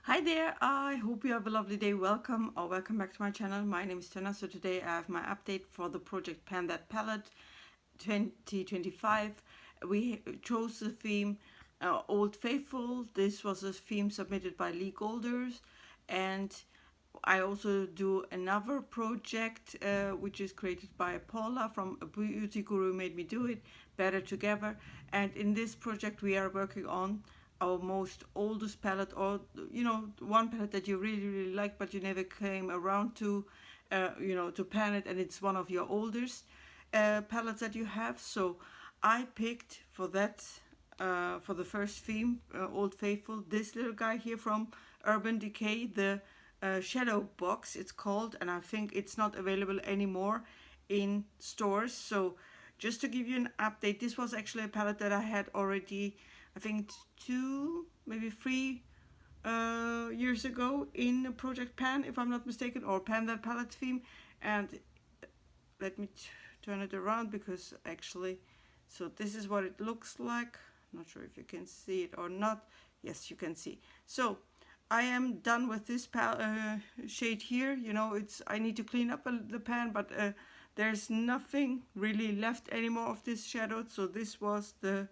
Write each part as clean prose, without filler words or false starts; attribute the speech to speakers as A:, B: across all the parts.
A: Hi there, I hope you have a lovely day. Welcome or welcome back to my channel. My name is Tana. So today I have my update for the project Pan That Palette 2025. We chose the theme Old Faithful. This was a theme submitted by Lee Golders, and I also do another project which is created by Paula from A Beauty Guru Made Me Do It, Better Together. And in this project we are working on our most oldest palette, or one palette that you really like but you never came around to to pan it, and it's one of your oldest palettes that you have. So I picked for that for the first theme, Old Faithful, this little guy here from Urban Decay, the Shadow Box it's called, and I think it's not available anymore in stores. So just to give you an update, this was actually a palette that I had already, I think 2, maybe 3 years ago in Project Pan, if I'm not mistaken, or Pan That Palette theme. And let me turn it around, because actually, so this is what it looks like. Not sure if you can see it or not. Yes, you can see. So I am done with this shade here. I need to clean up the pan, but there's nothing really left anymore of this shadow. So this was the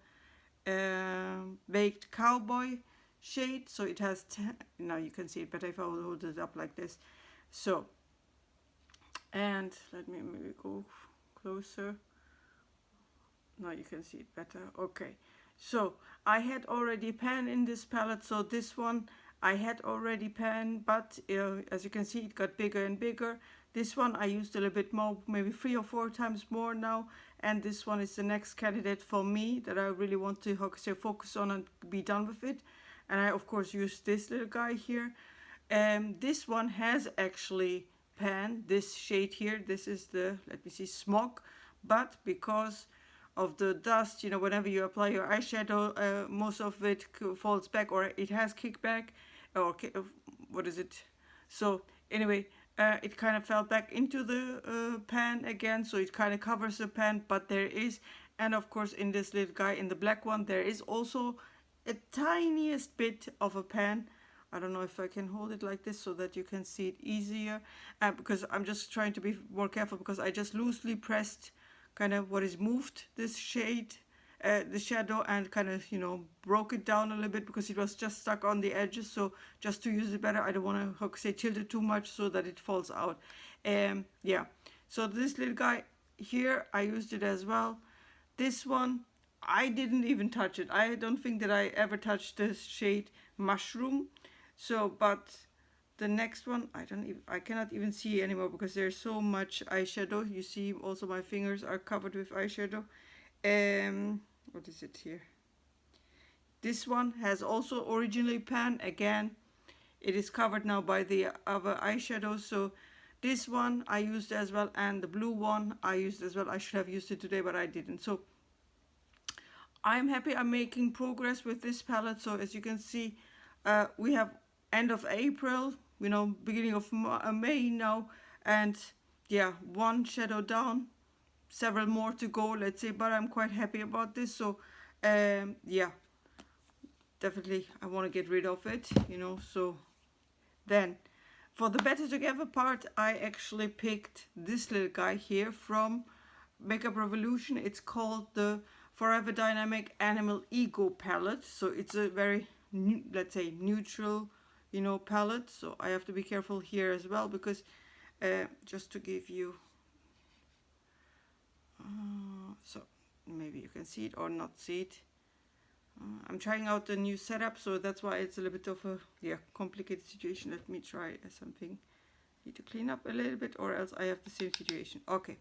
A: Baked Cowboy shade. So it has now you can see it better if I will hold it up like this. So, and let me maybe go closer. Now you can see it better. Okay, so I had already pan in this palette, so this one I had already pan, but as you can see, it got bigger and bigger. This one I used a little bit more, maybe 3 or 4 times more now, and this one is the next candidate for me that I really want to focus on and be done with it. And I of course use this little guy here. This one has actually pan, this shade here. This is the, let me see, Smog, but because of the dust, whenever you apply your eyeshadow, most of it falls back, or it has kickback, or what is it? So anyway, it kind of fell back into the pan again, so it kind of covers the pan, but there is, and of course in this little guy, in the black one, there is also a tiniest bit of a pan. I don't know if I can hold it like this so that you can see it easier, because I'm just trying to be more careful, because I just loosely pressed kind of what is moved this shade, the shadow, and kind of broke it down a little bit, because it was just stuck on the edges. So just to use it better, I don't want to tilt it too much so that it falls out. Yeah, so this little guy here, I used it as well. This one, I didn't even touch it. I don't think that I ever touched this shade Mushroom. So but the next one, I cannot even see anymore, because there's so much eyeshadow. You see also my fingers are covered with eyeshadow. What is it here? This one has also originally pan. Again, it is covered now by the other eyeshadow. So this one I used as well, and the blue one I used as well. I should have used it today, but I didn't. So I'm happy I'm making progress with this palette. So as you can see, we have end of April, beginning of May now, and yeah, one shadow down, several more to go, let's say, but I'm quite happy about this. So yeah, definitely I want to get rid of it, so then for the Better Together part, I actually picked this little guy here from Makeup Revolution. It's called the Forever Dynamic Animal Ego palette. So it's a very, let's say, neutral, palette. So I have to be careful here as well, because just to give you, so maybe you can see it or not see it. I'm trying out a new setup, so that's why it's a little bit of a complicated situation. Let me try something. Need to clean up a little bit, or else I have the same situation. Okay,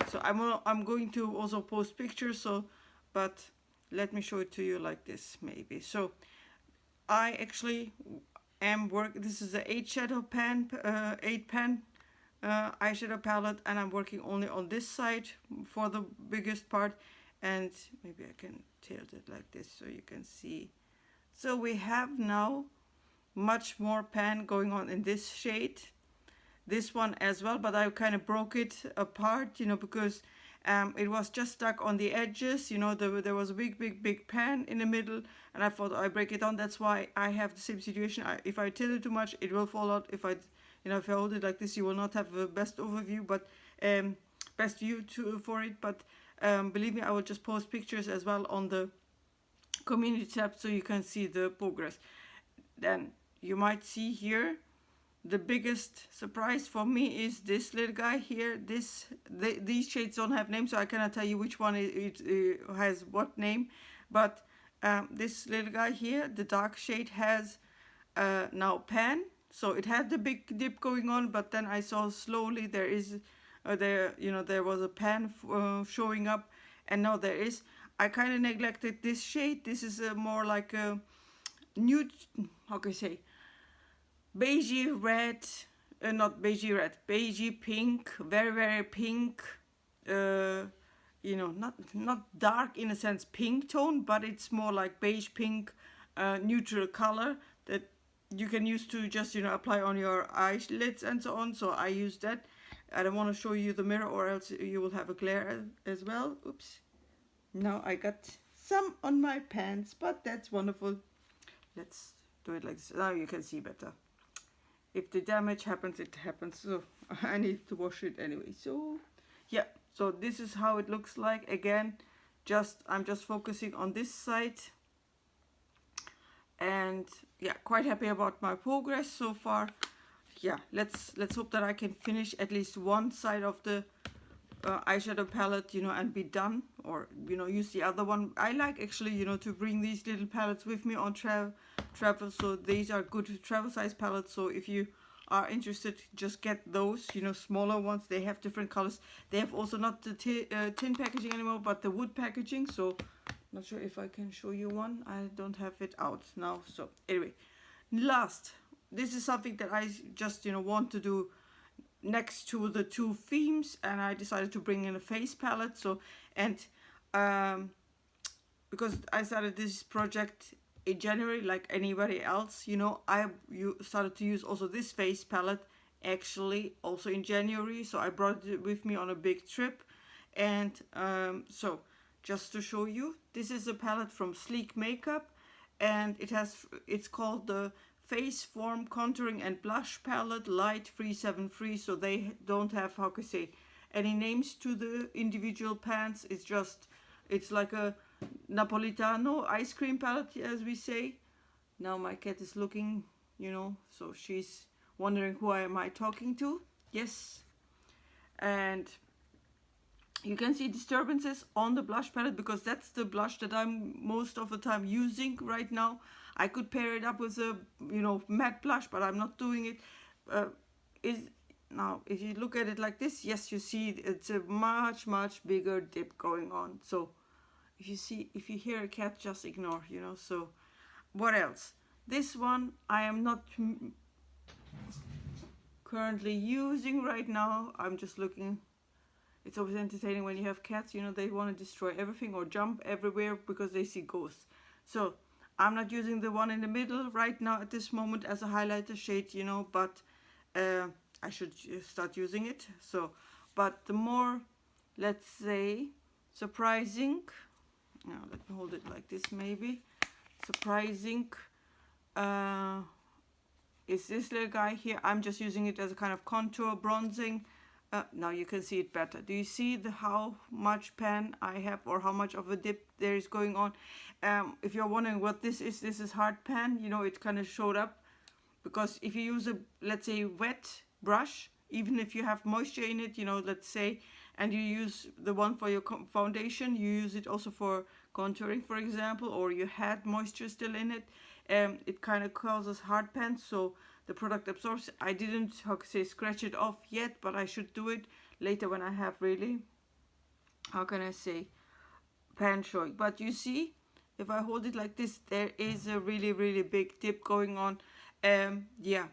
A: so I'm going to also post pictures, so but let me show it to you like this maybe. So I actually am this is the 8 shadow pan 8 pan eyeshadow palette, and I'm working only on this side for the biggest part, and maybe I can tilt it like this so you can see. So we have now much more pan going on in this shade, this one as well, but I kind of broke it apart, because It was just stuck on the edges, you know, there was a big pan in the middle, and I thought I break it down. That's why I have the same situation. If I tilt it too much, it will fall out. If I, you know, if I hold it like this, you will not have the best overview, but best view for it. But believe me, I will just post pictures as well on the community tab so you can see the progress. Then you might see here, the biggest surprise for me is this little guy here. These shades don't have names, so I cannot tell you which one it has what name. But this little guy here, the dark shade, has now pan. So it had the big dip going on, but then I saw slowly there is there was a pan showing up, and now there is. I kind of neglected this shade. This is more like a nude, how can I say, beigey red, not beigey red, beigey pink, very pink, you know, not dark in a sense pink tone, but it's more like beige pink, neutral color that you can use to just, you know, apply on your eyelids and so on. So I use that. I don't want to show you the mirror or else you will have a glare as well. Oops. Now I got some on my pants, but that's wonderful. Let's do it like this. Now you can see better. If the damage happens, it happens. So I need to wash it anyway. So yeah, so this is how it looks like. Again, I'm just focusing on this side. And yeah, quite happy about my progress so far. Yeah, let's hope that I can finish at least one side of the eyeshadow palette, you know, and be done, or, you know, use the other one. I like actually, you know, to bring these little palettes with me on travel, so these are good travel size palettes. So if you are interested, just get those, you know, smaller ones. They have different colors. They have also not the tin packaging anymore, but the wood packaging. So not sure if I can show you one. I don't have it out now. So anyway, last, this is something that I just, you know, want to do next to the two themes, and I decided to bring in a face palette. So, and because I started this project in January like anybody else, you know, you started to use also this face palette actually also in January. So I brought it with me on a big trip, and so just to show you, this is a palette from Sleek Makeup, and it's called the Face Form Contouring and Blush Palette Light 373. So they don't have, how can I say, any names to the individual pans. It's like a Napolitano ice cream palette, as we say. Now my cat is looking, you know, so she's wondering who am I talking to. Yes. And you can see disturbances on the blush palette, because that's the blush that I'm most of the time using right now. I could pair it up with a, you know, matte blush, but I'm not doing it. Now, if you look at it like this, yes, you see it's a much bigger dip going on. So if you hear a cat, just ignore, you know. So what else? This one I am not currently using right now. I'm just looking. It's always entertaining when you have cats, you know, they want to destroy everything or jump everywhere because they see ghosts. So I'm not using the one in the middle right now at this moment as a highlighter shade, you know, but I should start using it. So, but the more, let's say, surprising, now let me hold it like this maybe, surprising is this little guy here. I'm just using it as a kind of contour bronzing. Now you can see it better. Do you see how much pan I have, or how much of a dip there is going on? If you're wondering what this is hard pan, you know, it kind of showed up, because if you use a, let's say, wet brush, even if you have moisture in it, you know, let's say, and you use the one for your foundation, you use it also for contouring, for example, or you had moisture still in it, it kind of causes hard pan, so the product absorbs. I didn't, how can I say, scratch it off yet, but I should do it later when I have really, how can I say, pan showing. But you see, if I hold it like this, there is a really big dip going on. Yeah,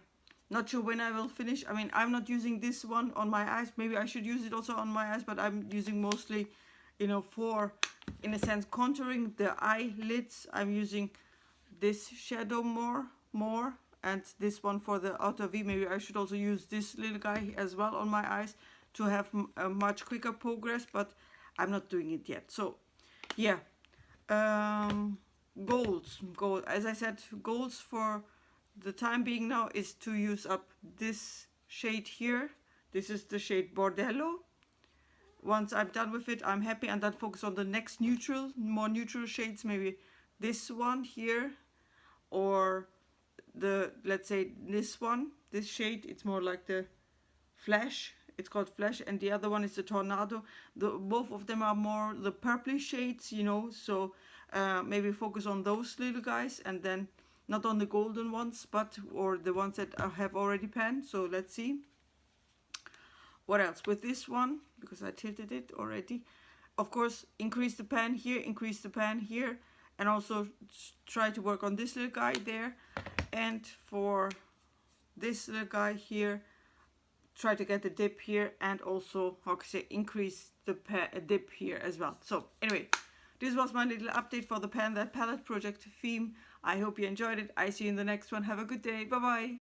A: not sure when I will finish. I mean, I'm not using this one on my eyes. Maybe I should use it also on my eyes, but I'm using mostly, you know, for, in a sense, contouring the eyelids. I'm using this shadow more, and this one for the outer V. Maybe I should also use this little guy as well on my eyes to have a much quicker progress. But I'm not doing it yet. So yeah, gold, as I said, goals for the time being now is to use up this shade here. This is the shade Bordello. Once I'm done with it, I'm happy, and then focus on the next neutral, more neutral shades, maybe this one here, or the, let's say this one, this shade, it's more like the Flash, it's called Flash, and the other one is the Tornado. Both of them are more the purplish shades, you know, so maybe focus on those little guys, and then not on the golden ones, but or the ones that I have already panned. So let's see what else with this one, because I tilted it already. Of course, increase the pan here, increase the pan here, and also try to work on this little guy there. And for this little guy here, try to get the dip here, and also, how can I say, increase the dip here as well. So anyway, this was my little update for the Pan That Palette project theme. I hope you enjoyed it. I see you in the next one. Have a good day. Bye bye.